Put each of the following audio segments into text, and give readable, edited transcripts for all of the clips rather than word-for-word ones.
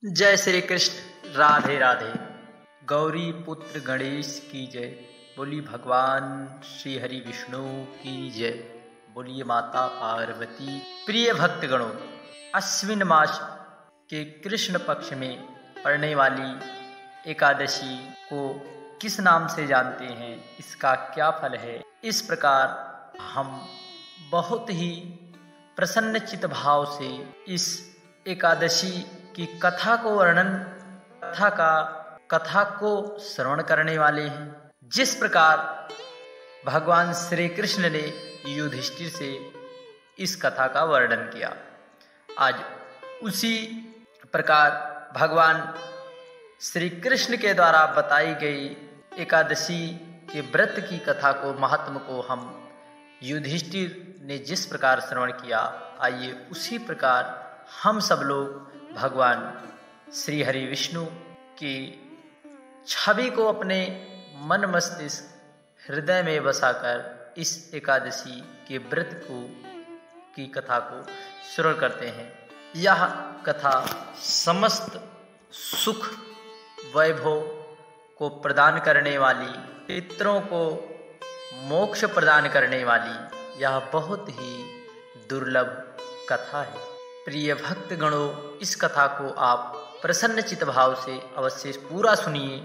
जय श्री कृष्ण। राधे राधे। गौरी पुत्र गणेश की जय। बोली भगवान श्री हरि विष्णु की जय। बोलिए माता पार्वती। प्रिय भक्तगणों, अश्विन मास के कृष्ण पक्ष में पड़ने वाली एकादशी को किस नाम से जानते हैं, इसका क्या फल है, इस प्रकार हम बहुत ही प्रसन्नचित भाव से इस एकादशी की कथा को श्रवण करने वाले हैं। जिस प्रकार भगवान श्री कृष्ण ने युधिष्ठिर से इस कथा का वर्णन किया, आज उसी प्रकार भगवान श्री कृष्ण के द्वारा बताई गई एकादशी के व्रत की कथा को, महात्म को हम युधिष्ठिर ने जिस प्रकार श्रवण किया, आइए उसी प्रकार हम सब लोग भगवान श्री हरि विष्णु की छवि को अपने मन मस्तिष्क हृदय में बसाकर इस एकादशी के व्रत की कथा को श्रवण करते हैं। यह कथा समस्त सुख वैभव को प्रदान करने वाली, पितरों को मोक्ष प्रदान करने वाली यह बहुत ही दुर्लभ कथा है। प्रिय भक्तगणों, इस कथा को आप प्रसन्नचित भाव से अवश्य पूरा सुनिए।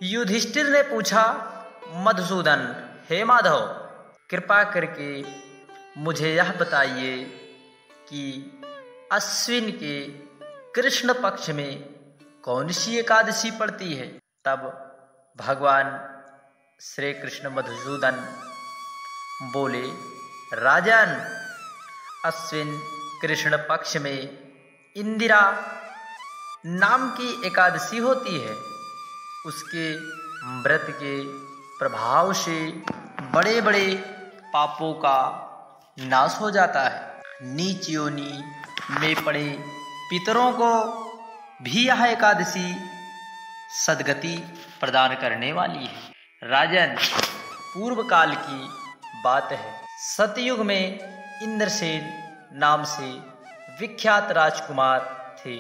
युधिष्ठिर ने पूछा, मधुसूदन, हे माधव, कृपा करके मुझे यह बताइए कि अश्विन के कृष्ण पक्ष में कौन सी एकादशी पड़ती है। तब भगवान श्री कृष्ण मधुसूदन बोले, राजन, अश्विन कृष्ण पक्ष में इंदिरा नाम की एकादशी होती है। उसके व्रत के प्रभाव से बड़े बड़े पापों का नाश हो जाता है। नीच योनि में पड़े पितरों को भी यह एकादशी सद्गति प्रदान करने वाली है। राजन, पूर्व काल की बात है। सतयुग में इंद्रसेन नाम से विख्यात राजकुमार थे,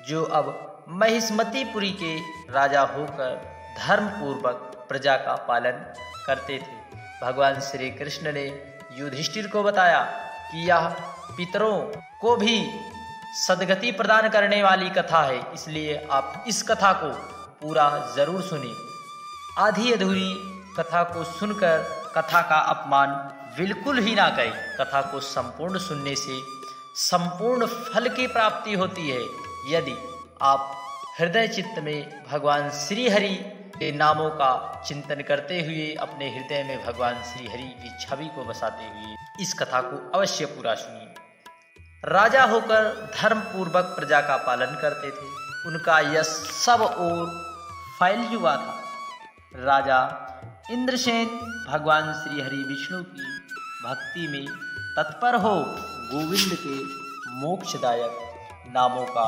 जो अब महिष्मतीपुरी के राजा होकर धर्म पूर्वक प्रजा का पालन करते थे। भगवान श्री कृष्ण ने युधिष्ठिर को बताया कि यह पितरों को भी सद्गति प्रदान करने वाली कथा है, इसलिए आप इस कथा को पूरा जरूर सुनिए। आधी अधूरी कथा को सुनकर कथा का अपमान बिल्कुल ही ना करें। कथा को संपूर्ण सुनने से संपूर्ण फल की प्राप्ति होती है। यदि आप हृदय चित्त में भगवान श्री हरि के नामों का चिंतन करते हुए अपने हृदय में भगवान श्री हरि की छवि को बसाते हुए इस कथा को अवश्य पूरा सुनिए। राजा होकर धर्म पूर्वक प्रजा का पालन करते थे। उनका यश सब ओर फैल चुका था। राजा इंद्रसेन भगवान श्री हरि विष्णु की भक्ति में तत्पर हो गोविंद के मोक्षदायक नामों का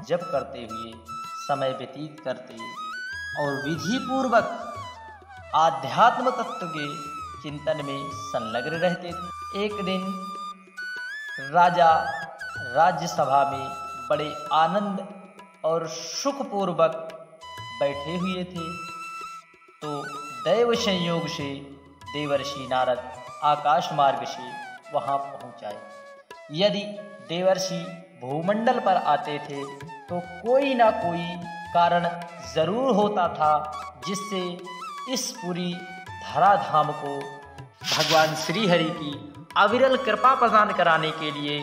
जप करते हुए समय व्यतीत करते और विधि पूर्वक आध्यात्म तत्व के चिंतन में संलग्न रहते थे। एक दिन राजा राज्यसभा में बड़े आनंद और सुखपूर्वक बैठे हुए थे, तो दैव संयोग से देवर्षि नारद आकाश मार्ग से वहां पहुंच आए। यदि देवर्षि भूमंडल पर आते थे तो कोई ना कोई कारण जरूर होता था, जिससे इस पूरी धराधाम को भगवान श्री हरि की अविरल कृपा प्रदान कराने के लिए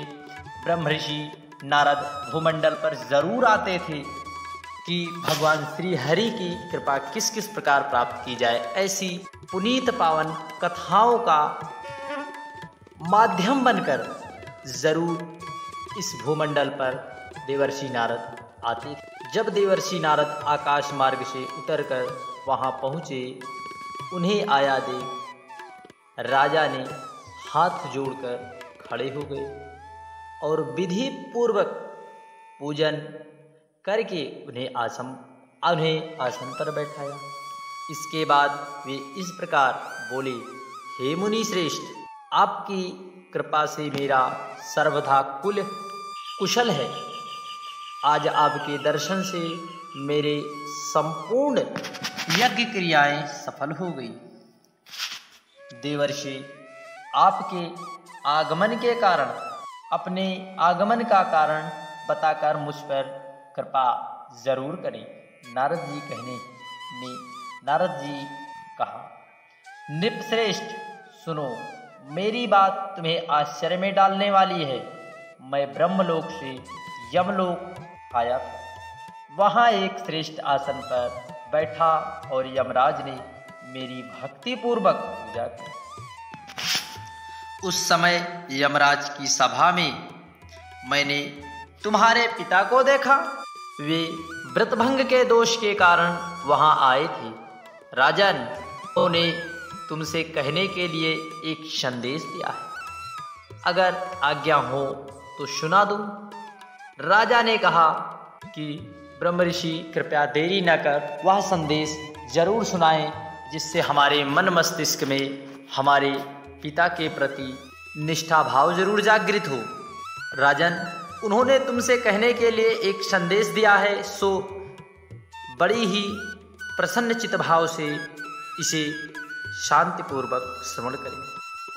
ब्रह्मर्षि नारद भूमंडल पर जरूर आते थे कि भगवान श्री हरि की कृपा किस किस प्रकार प्राप्त की जाए। ऐसी पुनीत पावन कथाओं का माध्यम बनकर जरूर इस भूमंडल पर देवर्षि नारद आते थे। जब देवर्षि नारद आकाश मार्ग से उतरकर वहां पहुंचे, उन्हें आया देख राजा ने हाथ जोड़कर खड़े हो गए और विधि पूर्वक पूजन करके उन्हें आसन पर बैठाया। इसके बाद वे इस प्रकार बोले, हे मुनि श्रेष्ठ, आपकी कृपा से मेरा सर्वथा कुशल है। आज आपके दर्शन से मेरे संपूर्ण यज्ञ क्रियाएं सफल हो गई। देवर्षि, आपके आगमन के कारण, अपने आगमन का कारण बताकर मुझ पर कृपा जरूर करें। नारद जी कहा, नृपश्रेष्ठ सुनो, मेरी बात तुम्हें आश्चर्य में डालने वाली है। मैं ब्रह्मलोक से यमलोक आया था। वहाँ एक श्रेष्ठ आसन पर बैठा और यमराज ने मेरी भक्ति पूर्वक पूजा की। उस समय यमराज की सभा में मैंने तुम्हारे पिता को देखा। वे व्रतभंग के दोष के कारण वहां आए थे। राजन, उन्होंने तुमसे कहने के लिए एक संदेश दिया है, अगर आज्ञा हो तो सुना दूं। राजा ने कहा कि ब्रह्मऋषि कृपया देरी न कर वह संदेश जरूर सुनाएं, जिससे हमारे मन मस्तिष्क में हमारे पिता के प्रति निष्ठा भाव जरूर जागृत हो। राजन, उन्होंने तुमसे कहने के लिए एक संदेश दिया है, सो बड़ी ही प्रसन्न चित्त भाव से इसे शांतिपूर्वक श्रवण करें।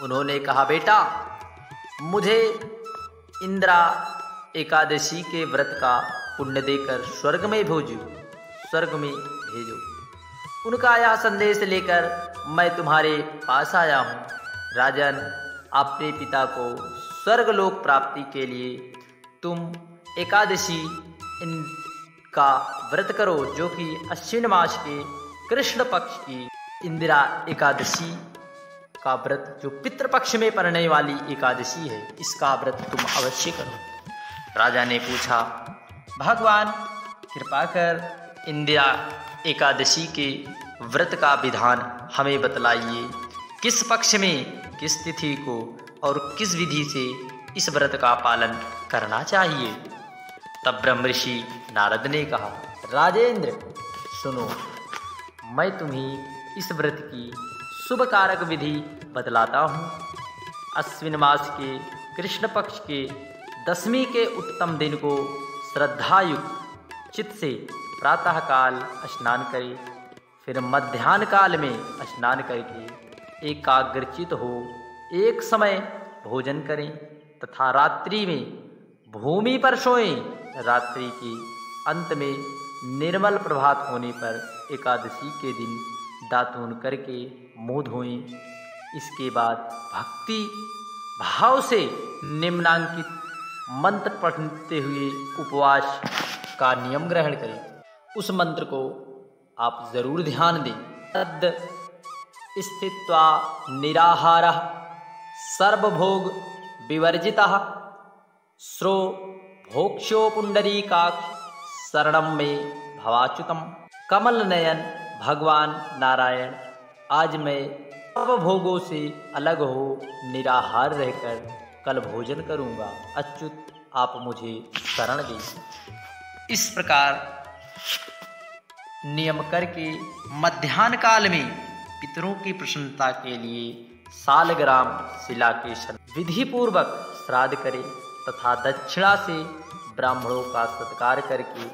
उन्होंने कहा, बेटा, मुझे इंदिरा एकादशी के व्रत का पुण्य देकर स्वर्ग में भेजो। उनका यह संदेश लेकर मैं तुम्हारे पास आया हूँ। राजन, अपने पिता को स्वर्गलोक प्राप्ति के लिए तुम एकादशी का व्रत करो, जो कि अश्विन मास के कृष्ण पक्ष की इंदिरा एकादशी का व्रत, जो पितृपक्ष में पड़ने वाली एकादशी है, इसका व्रत तुम अवश्य करो। राजा ने पूछा, भगवान कृपा कर इंदिरा एकादशी के व्रत का विधान हमें बतलाइए। किस पक्ष में, किस तिथि को और किस विधि से इस व्रत का पालन करना चाहिए। तब ब्रह्मऋषि नारद ने कहा, राजेंद्र सुनो, मैं तुम्हें इस व्रत की शुभ कारक विधि बतलाता हूँ। अश्विन मास के कृष्ण पक्ष के दशमी के उत्तम दिन को श्रद्धायुक्त चित्त से प्रातःकाल स्नान करें, फिर मध्याह्न काल में स्नान करके एकाग्रचित हो एक समय भोजन करें तथा रात्रि में भूमि पर सोएं। रात्रि के अंत में निर्मल प्रभात होने पर एकादशी के दिन दातून करके मुँह धोएं। इसके बाद भक्ति भाव से निम्नांकित मंत्र पढ़ते हुए उपवास का नियम ग्रहण करें। उस मंत्र को आप जरूर ध्यान दें। तद स्थित्वा निराहारः सर्वभोग विवर्जितः श्रो भोक्ष्यो पुंडरीकाक्ष शरणम में भवाच्युतम। कमल नयन भगवान नारायण, आज मैं सब भोगों से अलग हो निराहार रहकर कल भोजन करूंगा। अच्युत, आप मुझे शरण दें। इस प्रकार नियम करके मध्याह्न काल में पितरों की प्रसन्नता के लिए सालग्राम शिला के विधि पूर्वक श्राद्ध करें तथा दक्षिणा से ब्राह्मणों का सत्कार करके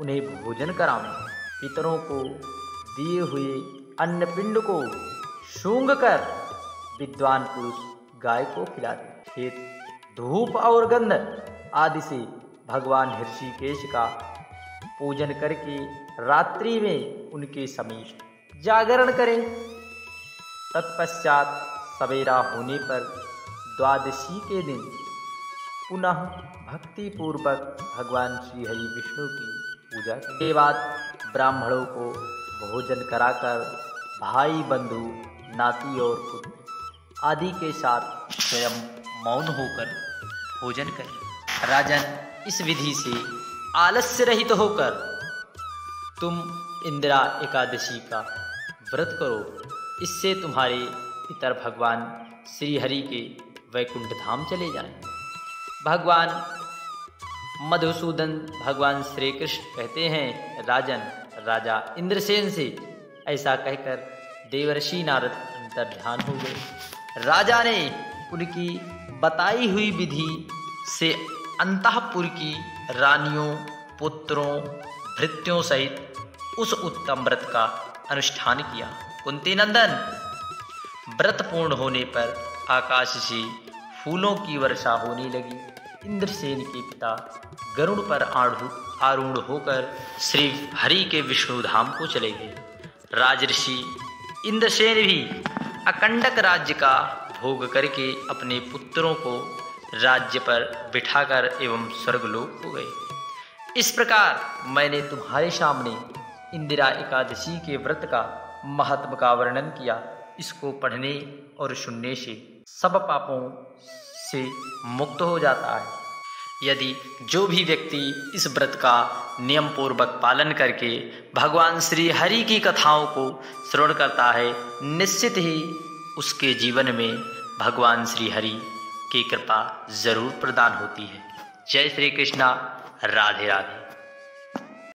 उन्हें भोजन करावें। पितरों को दिए हुए अन्न पिंड को सूंघ कर विद्वान पुरुष गाय को खिला दें। फिर धूप और गंध आदि से भगवान ऋषिकेश का पूजन करके रात्रि में उनके समीप जागरण करें। तत्पश्चात सवेरा होने पर द्वादशी के दिन पुनः भक्ति पूर्वक भगवान श्री हरि विष्णु की पूजा के बाद ब्राह्मणों को भोजन कराकर भाई बंधु नाती और पुत्र आदि के साथ स्वयं मौन होकर भोजन करें। राजन, इस विधि से आलस्य रहित होकर तुम इंदिरा एकादशी का व्रत करो। इससे तुम्हारे पितर भगवान श्री हरि के वैकुंठ धाम चले जाएं। भगवान मधुसूदन भगवान श्री कृष्ण कहते हैं, राजन, राजा इंद्रसेन से ऐसा कहकर देवर्षि नारद अंतर्ध्यान हो गए। राजा ने उनकी बताई हुई विधि से अंतःपुर की रानियों, पुत्रों भृत्यों सहित उस उत्तम व्रत का अनुष्ठान किया। कुंती नंदन, व्रत पूर्ण होने पर आकाश से फूलों की वर्षा होने लगी। इंद्रसेन के पिता गरुड़ पर आरूढ़ होकर श्री हरि के विष्णु धाम को चले गए। राजऋषि इंद्रसेन भी अकंटक राज्य का भोग करके अपने पुत्रों को राज्य पर बिठाकर एवं स्वर्गलोक हो गए। इस प्रकार मैंने तुम्हारे सामने इंदिरा एकादशी के व्रत का महत्व का वर्णन किया। इसको पढ़ने और सुनने से सब पापों से मुक्त हो जाता है। यदि जो भी व्यक्ति इस व्रत का नियम पूर्वक पालन करके भगवान श्री हरि की कथाओं को श्रवण करता है, निश्चित ही उसके जीवन में भगवान श्री हरि की कृपा जरूर प्रदान होती है। जय श्री कृष्णा, राधे राधे।